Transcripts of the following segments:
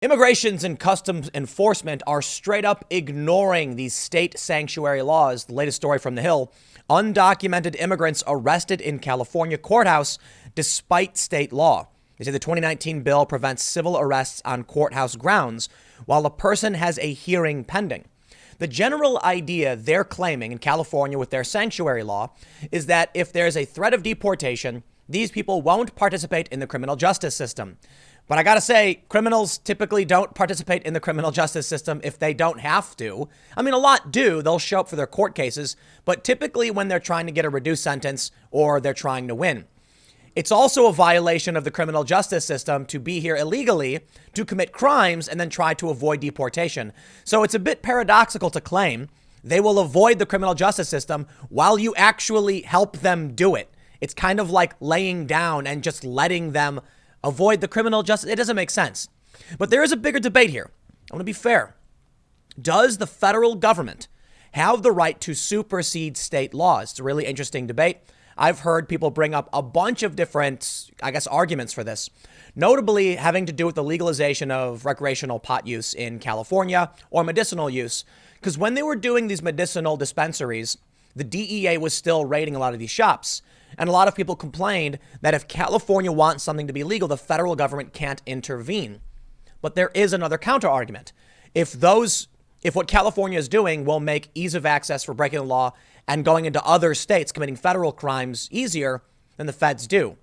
Immigrations and Customs Enforcement are straight up ignoring these state sanctuary laws. The latest story from The Hill. Undocumented immigrants arrested in California courthouse despite state law. They say the 2019 bill prevents civil arrests on courthouse grounds while a person has a hearing pending. The general idea they're claiming in California with their sanctuary law is that if there's a threat of deportation, these people won't participate in the criminal justice system. But I gotta say, criminals typically don't participate in the criminal justice system if they don't have to. I mean, a lot do. They'll show up for their court cases, but typically when they're trying to get a reduced sentence or they're trying to win. It's also a violation of the criminal justice system to be here illegally, to commit crimes, and then try to avoid deportation. So it's a bit paradoxical to claim they will avoid the criminal justice system while you actually help them do it. It's kind of like laying down and just letting them avoid the criminal justice. It doesn't make sense. But there is a bigger debate here. I want to be fair. Does the federal government have the right to supersede state laws? It's a really interesting debate. I've heard people bring up a bunch of different, arguments for this, notably having to do with the legalization of recreational pot use in California or medicinal use. Because when they were doing these medicinal dispensaries, the DEA was still raiding a lot of these shops. And a lot of people complained that if California wants something to be legal, the federal government can't intervene. But there is another counter argument. If what California is doing will make ease of access for breaking the law and going into other states committing federal crimes easier than the feds do.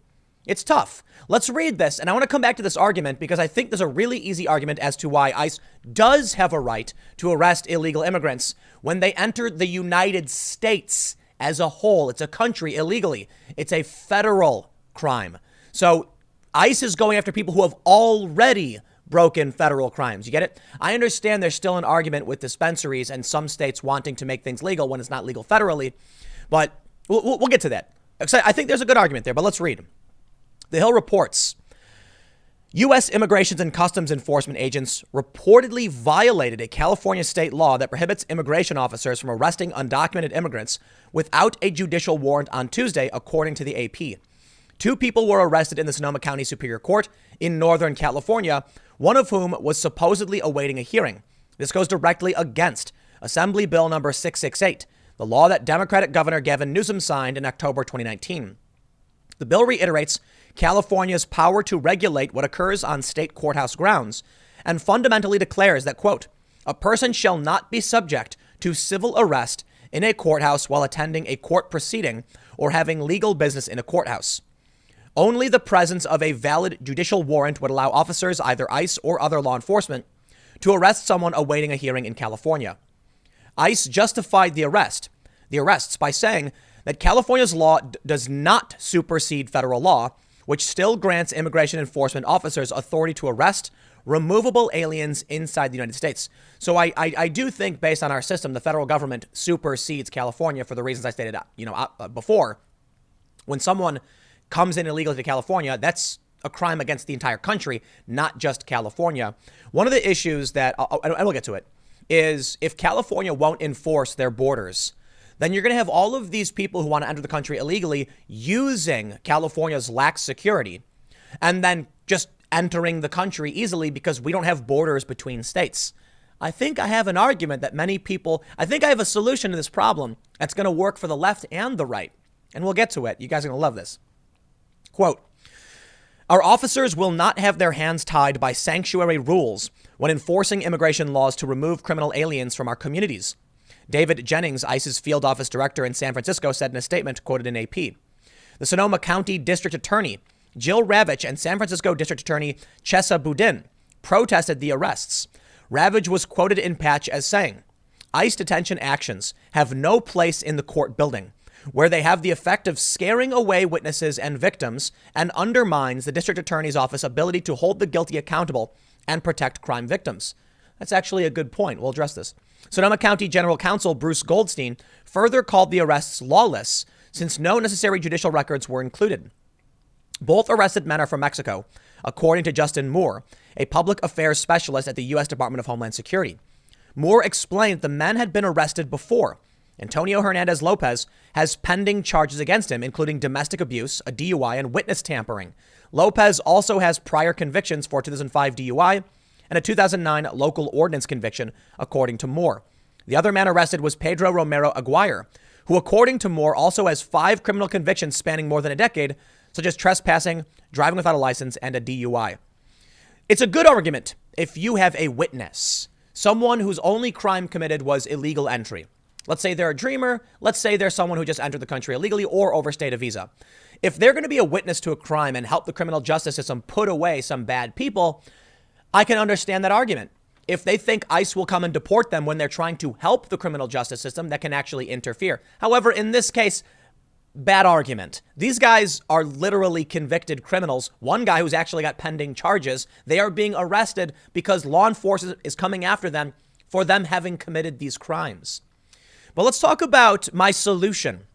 It's tough. Let's read this. And I want to come back to this argument because I think there's a really easy argument as to why ICE does have a right to arrest illegal immigrants when they enter the United States as a whole. It's a country illegally. It's a federal crime. So ICE is going after people who have already broken federal crimes. You get it? I understand there's still an argument with dispensaries and some states wanting to make things legal when it's not legal federally, but we'll get to that. I think there's a good argument there, but let's read. The Hill reports, U.S. Immigrations and Customs Enforcement agents reportedly violated a California state law that prohibits immigration officers from arresting undocumented immigrants without a judicial warrant on Tuesday, according to the AP. 2 people were arrested in the Sonoma County Superior Court in Northern California, one of whom was supposedly awaiting a hearing. This goes directly against Assembly Bill number 668, the law that Democratic Governor Gavin Newsom signed in October 2019. The bill reiterates California's power to regulate what occurs on state courthouse grounds and fundamentally declares that, quote, a person shall not be subject to civil arrest in a courthouse while attending a court proceeding or having legal business in a courthouse. Only the presence of a valid judicial warrant would allow officers, either ICE or other law enforcement, to arrest someone awaiting a hearing in California. ICE justified the arrests by saying that California's law does not supersede federal law, which still grants immigration enforcement officers authority to arrest removable aliens inside the United States. So I do think, based on our system, the federal government supersedes California for the reasons I stated, before. When someone comes in illegally to California, that's a crime against the entire country, not just California. One of the issues that, and we'll get to it, is if California won't enforce their borders, then you're going to have all of these people who want to enter the country illegally using California's lax security and then just entering the country easily because we don't have borders between states. I think I have an argument that I have a solution to this problem that's going to work for the left and the right. And we'll get to it. You guys are going to love this. Quote, our officers will not have their hands tied by sanctuary rules when enforcing immigration laws to remove criminal aliens from our communities. David Jennings, ICE's field office director in San Francisco, said in a statement quoted in AP. The Sonoma County District Attorney, Jill Ravitch, and San Francisco District Attorney Chesa Boudin protested the arrests. Ravitch was quoted in Patch as saying, ICE detention actions have no place in the court building, where they have the effect of scaring away witnesses and victims and undermines the district attorney's office ability to hold the guilty accountable and protect crime victims. That's actually a good point. We'll address this. Sonoma County General Counsel Bruce Goldstein further called the arrests lawless since no necessary judicial records were included. Both arrested men are from Mexico, according to Justin Moore, a public affairs specialist at the U.S. Department of Homeland Security. Moore explained the men had been arrested before. Antonio Hernandez Lopez has pending charges against him, including domestic abuse, a DUI, and witness tampering. Lopez also has prior convictions for 2005 DUI and a 2009 local ordinance conviction, according to Moore. The other man arrested was Pedro Romero Aguirre, who, according to Moore, also has 5 criminal convictions spanning more than a decade, such as trespassing, driving without a license, and a DUI. It's a good argument if you have a witness, someone whose only crime committed was illegal entry. Let's say they're a dreamer. Let's say they're someone who just entered the country illegally or overstayed a visa. If they're going to be a witness to a crime and help the criminal justice system put away some bad people, I can understand that argument. If they think ICE will come and deport them when they're trying to help the criminal justice system, that can actually interfere. However, in this case, bad argument. These guys are literally convicted criminals. One guy who's actually got pending charges. They are being arrested because law enforcement is coming after them for them having committed these crimes. But let's talk about my solution.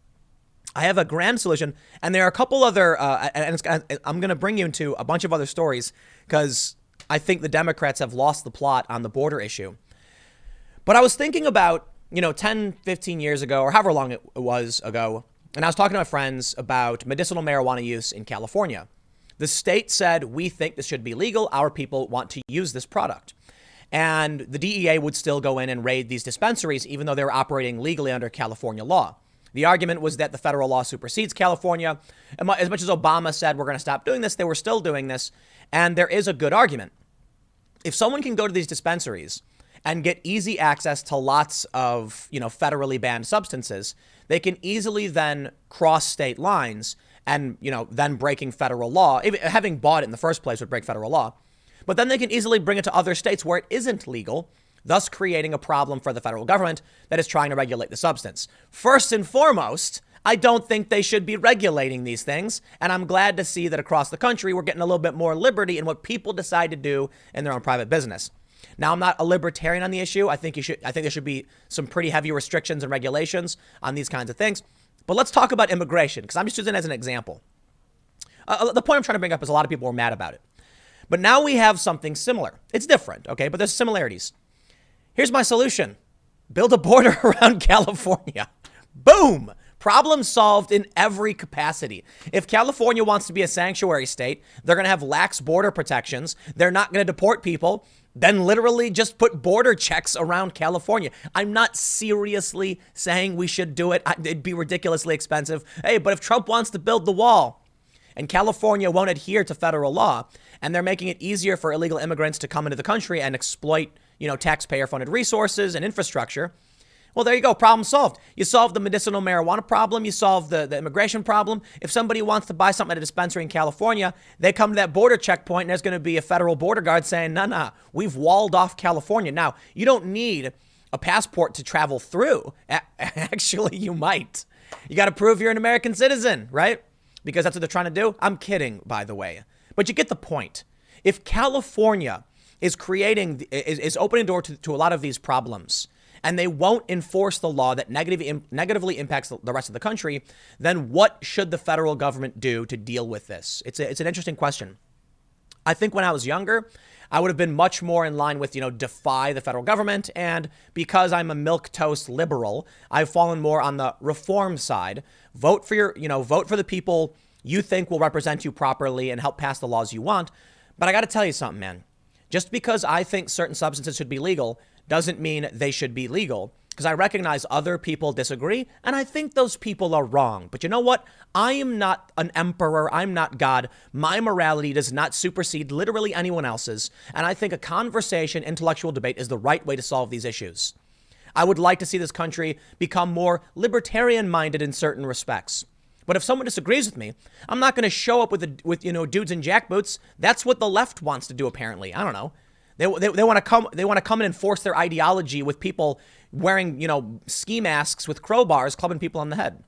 I have a grand solution, and there are a couple other, I'm going to bring you into a bunch of other stories because I think the Democrats have lost the plot on the border issue. But I was thinking about, 10, 15 years ago, or however long it was ago, and I was talking to my friends about medicinal marijuana use in California. The state said, we think this should be legal. Our people want to use this product. And the DEA would still go in and raid these dispensaries, even though they were operating legally under California law. The argument was that the federal law supersedes California. As much as Obama said, we're going to stop doing this, they were still doing this. And there is a good argument. If someone can go to these dispensaries and get easy access to lots of, federally banned substances, they can easily then cross state lines and, then breaking federal law. Even having bought it in the first place would break federal law. But then they can easily bring it to other states where it isn't legal, thus creating a problem for the federal government that is trying to regulate the substance. First and foremost, I don't think they should be regulating these things. And I'm glad to see that across the country, we're getting a little bit more liberty in what people decide to do in their own private business. Now, I'm not a libertarian on the issue. I think there should be some pretty heavy restrictions and regulations on these kinds of things. But let's talk about immigration, because I'm just using it as an example. The point I'm trying to bring up is a lot of people were mad about it. But now we have something similar. It's different, okay? But there's similarities. Here's my solution. Build a border around California. Boom! Problem solved in every capacity. If California wants to be a sanctuary state, they're going to have lax border protections. They're not going to deport people. Then literally just put border checks around California. I'm not seriously saying we should do it. It'd be ridiculously expensive. Hey, but if Trump wants to build the wall and California won't adhere to federal law, and they're making it easier for illegal immigrants to come into the country and exploit, taxpayer-funded resources and infrastructure, well, there you go. Problem solved. You solve the medicinal marijuana problem. You solve the immigration problem. If somebody wants to buy something at a dispensary in California, they come to that border checkpoint and there's going to be a federal border guard saying, nah, we've walled off California. Now, you don't need a passport to travel through. Actually, you might. You got to prove you're an American citizen, right? Because that's what they're trying to do. I'm kidding, by the way. But you get the point. If California is opening door to a lot of these problems, and they won't enforce the law that negatively impacts the rest of the country, then what should the federal government do to deal with this? It's an interesting question. I think when I was younger, I would have been much more in line with, defy the federal government. And because I'm a milquetoast liberal, I've fallen more on the reform side. Vote for the people you think will represent you properly and help pass the laws you want. But I got to tell you something, man. Just because I think certain substances should be legal doesn't mean they should be legal, because I recognize other people disagree, and I think those people are wrong. But you know what? I am not an emperor. I'm not God. My morality does not supersede literally anyone else's, and I think a conversation, intellectual debate is the right way to solve these issues. I would like to see this country become more libertarian-minded in certain respects. But if someone disagrees with me, I'm not going to show up with dudes in jackboots. That's what the left wants to do, apparently. I don't know. They want to come and enforce their ideology with people wearing, ski masks with crowbars, clubbing people on the head.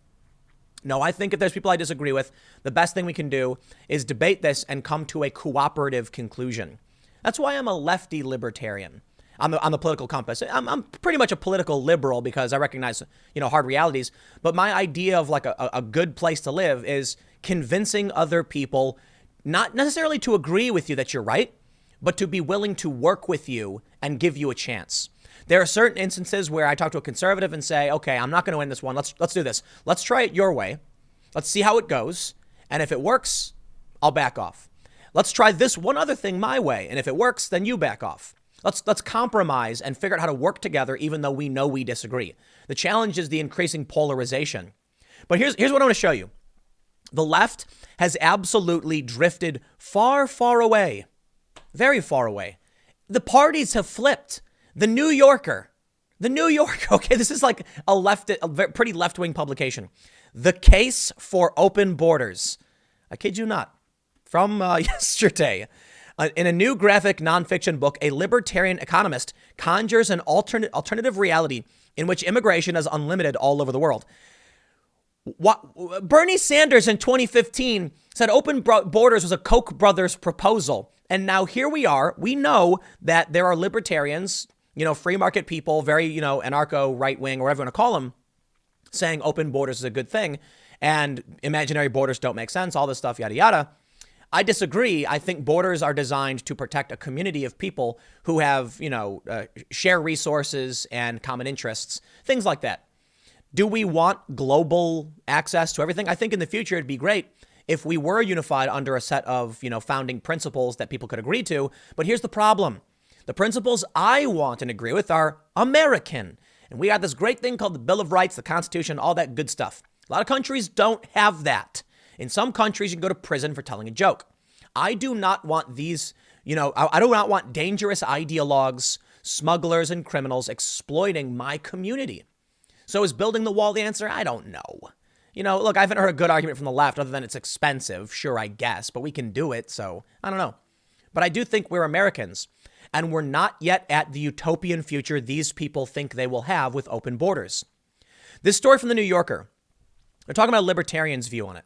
No, I think if there's people I disagree with, the best thing we can do is debate this and come to a cooperative conclusion. That's why I'm a lefty libertarian on the political compass. I'm pretty much a political liberal because I recognize, hard realities. But my idea of like a good place to live is convincing other people, not necessarily to agree with you that you're right, but to be willing to work with you and give you a chance. There are certain instances where I talk to a conservative and say, okay, I'm not going to win this one. Let's do this. Let's try it your way. Let's see how it goes. And if it works, I'll back off. Let's try this one other thing my way. And if it works, then you back off. Let's compromise and figure out how to work together, even though we know we disagree. The challenge is the increasing polarization. But here's what I want to show you. The left has absolutely drifted far, far away, very far away. The parties have flipped. The New Yorker, okay, this is like a pretty left-wing publication. The Case for Open Borders. I kid you not. From yesterday. In a new graphic nonfiction book, a libertarian economist conjures an alternative reality in which immigration is unlimited all over the world. Bernie Sanders in 2015 said open borders was a Koch brothers proposal. And now here we are. We know that there are libertarians, free market people, very, anarcho right wing, or whatever you want to call them, saying open borders is a good thing and imaginary borders don't make sense, all this stuff, yada, yada. I disagree. I think borders are designed to protect a community of people who have, share resources and common interests, things like that. Do we want global access to everything? I think in the future, it'd be great if we were unified under a set of, founding principles that people could agree to. But here's the problem. The principles I want and agree with are American. And we got this great thing called the Bill of Rights, the Constitution, all that good stuff. A lot of countries don't have that. In some countries, you can go to prison for telling a joke. I do not want these, I do not want dangerous ideologues, smugglers, and criminals exploiting my community. So is building the wall the answer? I don't know. Look, I haven't heard a good argument from the left other than it's expensive. Sure, I guess, but we can do it. So I don't know. But I do think we're Americans, and we're not yet at the utopian future these people think they will have with open borders. This story from the New Yorker, they're talking about a libertarian's view on it.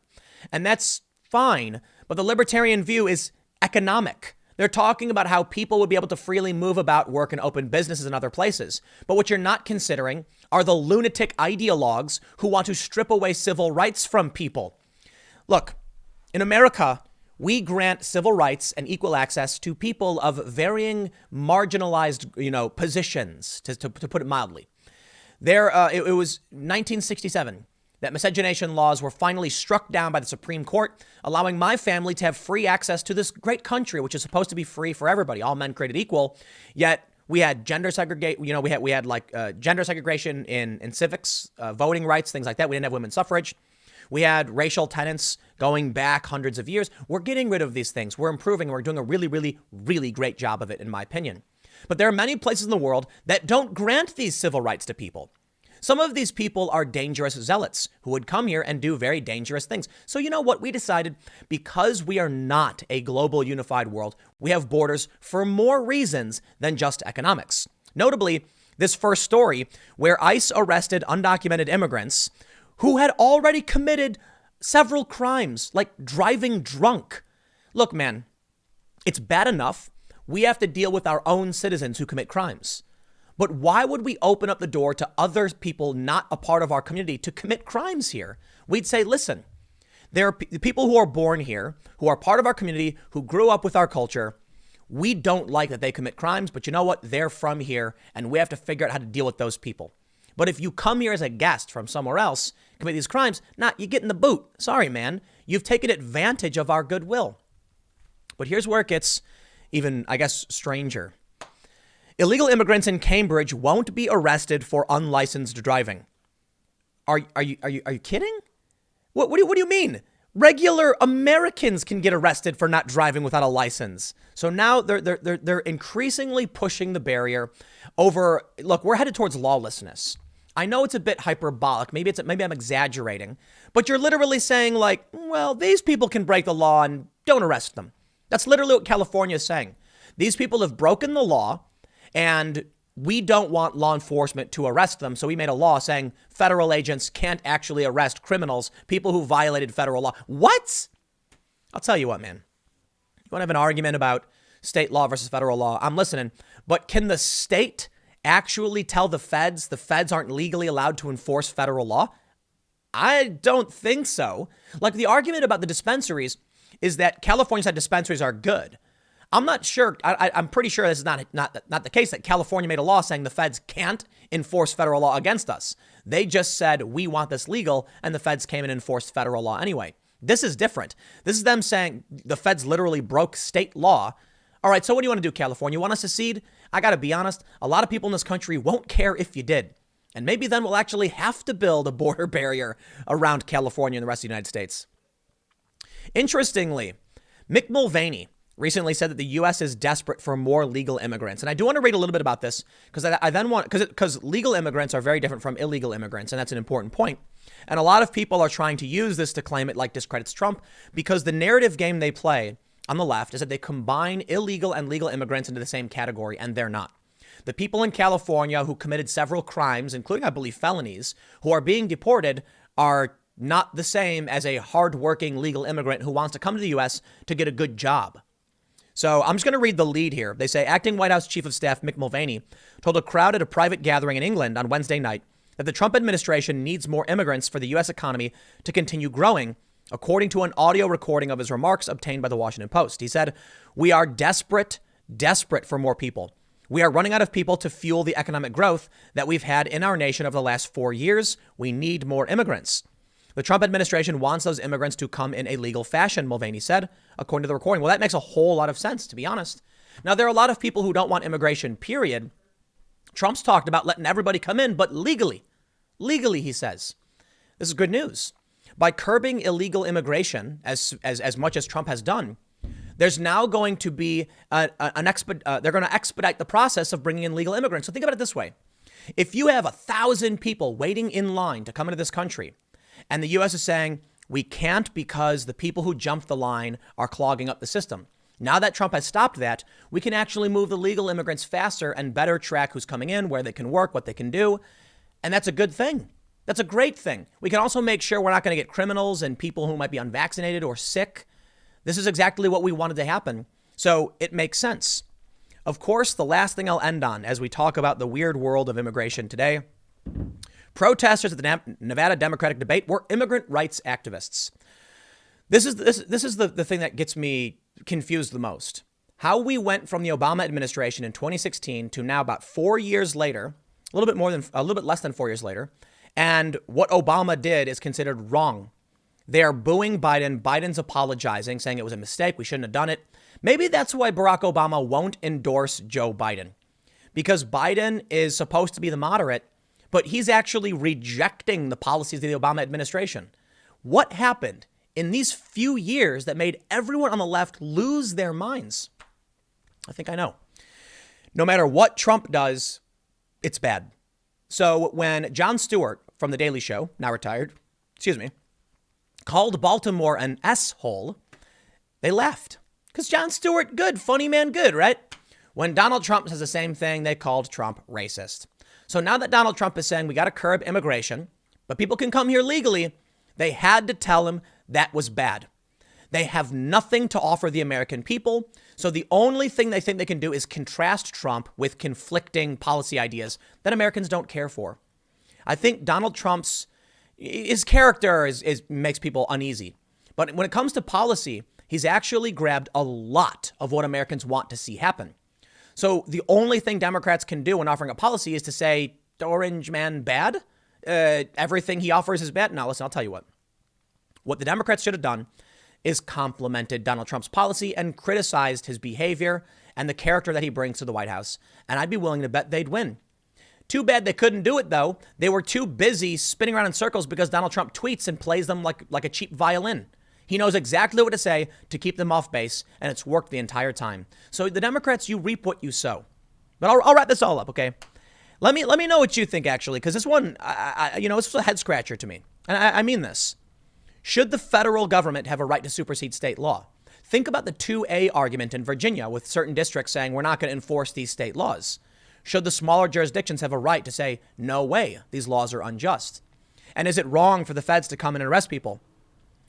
And that's fine, but the libertarian view is economic. They're talking about how people would be able to freely move about, work, and open businesses in other places. But what you're not considering are the lunatic ideologues who want to strip away civil rights from people. Look, in America, we grant civil rights and equal access to people of varying marginalized, positions, to put it mildly. It was 1967. That miscegenation laws were finally struck down by the Supreme Court, allowing my family to have free access to this great country, which is supposed to be free for everybody, all men created equal. Yet we had gender segregation, we had gender segregation in civics, voting rights, things like that. We didn't have women's suffrage. We had racial tenets going back hundreds of years. We're getting rid of these things. We're improving. We're doing a really, really, really great job of it, in my opinion. But there are many places in the world that don't grant these civil rights to people. Some of these people are dangerous zealots who would come here and do very dangerous things. So you know what? We decided because we are not a global unified world, we have borders for more reasons than just economics. Notably, this first story where ICE arrested undocumented immigrants who had already committed several crimes, like driving drunk. Look, man, it's bad enough we have to deal with our own citizens who commit crimes. But why would we open up the door to other people not a part of our community to commit crimes here? We'd say, listen, there are people who are born here, who are part of our community, who grew up with our culture. We don't like that they commit crimes, but you know what? They're from here, and we have to figure out how to deal with those people. But if you come here as a guest from somewhere else, commit these crimes, you get in the boot. Sorry, man. You've taken advantage of our goodwill. But here's where it gets even, I guess, stranger. Illegal immigrants in Cambridge won't be arrested for unlicensed driving. Are you kidding? What do you mean? Regular Americans can get arrested for not driving without a license. So now they're increasingly pushing the barrier over. Look, we're headed towards lawlessness. I know it's a bit hyperbolic. Maybe I'm exaggerating, but you're literally saying well, these people can break the law and don't arrest them. That's literally what California is saying. These people have broken the law. And we don't want law enforcement to arrest them. So we made a law saying federal agents can't actually arrest criminals, people who violated federal law. What? I'll tell you what, man. You want to have an argument about state law versus federal law? I'm listening. But can the state actually tell the feds aren't legally allowed to enforce federal law? I don't think so. The argument about the dispensaries is that California said dispensaries are good. I'm not sure. I'm pretty sure this is not the case, that California made a law saying the feds can't enforce federal law against us. They just said, we want this legal, and the feds came and enforced federal law anyway. This is different. This is them saying the feds literally broke state law. All right, so what do you want to do, California? You want to secede? I got to be honest, a lot of people in this country won't care if you did. And maybe then we'll actually have to build a border barrier around California and the rest of the United States. Interestingly, Mick Mulvaney recently said that the U.S. is desperate for more legal immigrants. And I do want to read a little bit about this because I then want, because legal immigrants are very different from illegal immigrants. And that's an important point. And a lot of people are trying to use this to claim it like discredits Trump because the narrative game they play on the left is that they combine illegal and legal immigrants into the same category, and they're not. The people in California who committed several crimes, including, I believe, felonies, who are being deported are not the same as a hardworking legal immigrant who wants to come to the U.S. to get a good job. So I'm just going to read the lead here. They say acting White House Chief of Staff Mick Mulvaney told a crowd at a private gathering in England on Wednesday night that the Trump administration needs more immigrants for the U.S. economy to continue growing, according to an audio recording of his remarks obtained by the Washington Post. He said, "We are desperate for more people. We are running out of people to fuel the economic growth that we've had in our nation over the last 4 years. We need more immigrants. The Trump administration wants those immigrants to come in a legal fashion," Mulvaney said, according to the recording. Well, that makes a whole lot of sense, to be honest. Now, there are a lot of people who don't want immigration, period. Trump's talked about letting everybody come in, but legally. Legally, he says. This is good news. By curbing illegal immigration, as much as Trump has done, there's now going to be they're going to expedite the process of bringing in legal immigrants. So think about it this way. If you have 1,000 people waiting in line to come into this country, and the U.S. is saying, we can't because the people who jumped the line are clogging up the system. Now that Trump has stopped that, we can actually move the legal immigrants faster and better track who's coming in, where they can work, what they can do. And that's a good thing. That's a great thing. We can also make sure we're not going to get criminals and people who might be unvaccinated or sick. This is exactly what we wanted to happen. So it makes sense. Of course, the last thing I'll end on as we talk about the weird world of immigration today, protesters at the Nevada Democratic debate were immigrant rights activists. This is the thing that gets me confused the most. How we went from the Obama administration in 2016 to now about 4 years later, a little bit less than 4 years later, and what Obama did is considered wrong. They are booing Biden. Biden's apologizing, saying it was a mistake. We shouldn't have done it. Maybe that's why Barack Obama won't endorse Joe Biden, because Biden is supposed to be the moderate, but he's actually rejecting the policies of the Obama administration. What happened in these few years that made everyone on the left lose their minds? I think I know. No matter what Trump does, it's bad. So when Jon Stewart from The Daily Show, now retired, called Baltimore an S-hole, they left. Because Jon Stewart, good, funny man, good, right? When Donald Trump says the same thing, they called Trump racist. So now that Donald Trump is saying we got to curb immigration, but people can come here legally, they had to tell him that was bad. They have nothing to offer the American people. So the only thing they think they can do is contrast Trump with conflicting policy ideas that Americans don't care for. I think Donald Trump's his character makes people uneasy. But when it comes to policy, he's actually grabbed a lot of what Americans want to see happen. So the only thing Democrats can do when offering a policy is to say, orange man bad? Everything he offers is bad? Now, listen, I'll tell you what. What the Democrats should have done is complimented Donald Trump's policy and criticized his behavior and the character that he brings to the White House. And I'd be willing to bet they'd win. Too bad they couldn't do it, though. They were too busy spinning around in circles because Donald Trump tweets and plays them like a cheap violin. He knows exactly what to say to keep them off base, and it's worked the entire time. So the Democrats, you reap what you sow. But I'll wrap this all up, okay? Let me know what you think, actually, because this one, this was a head scratcher to me. And I mean this. Should the federal government have a right to supersede state law? Think about the 2A argument in Virginia with certain districts saying we're not going to enforce these state laws. Should the smaller jurisdictions have a right to say, no way, these laws are unjust? And is it wrong for the feds to come in and arrest people?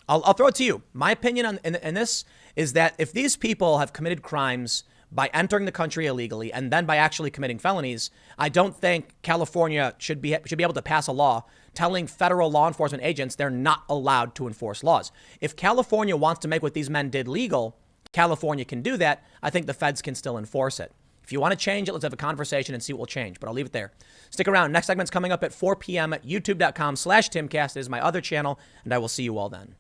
I'll throw it to you. My opinion in this is that if these people have committed crimes by entering the country illegally and then by actually committing felonies, I don't think California should be able to pass a law telling federal law enforcement agents they're not allowed to enforce laws. If California wants to make what these men did legal, California can do that. I think the feds can still enforce it. If you want to change it, let's have a conversation and see what will change. But I'll leave it there. Stick around. Next segment's coming up at 4 p.m. at youtube.com/Timcast. It is my other channel, and I will see you all then.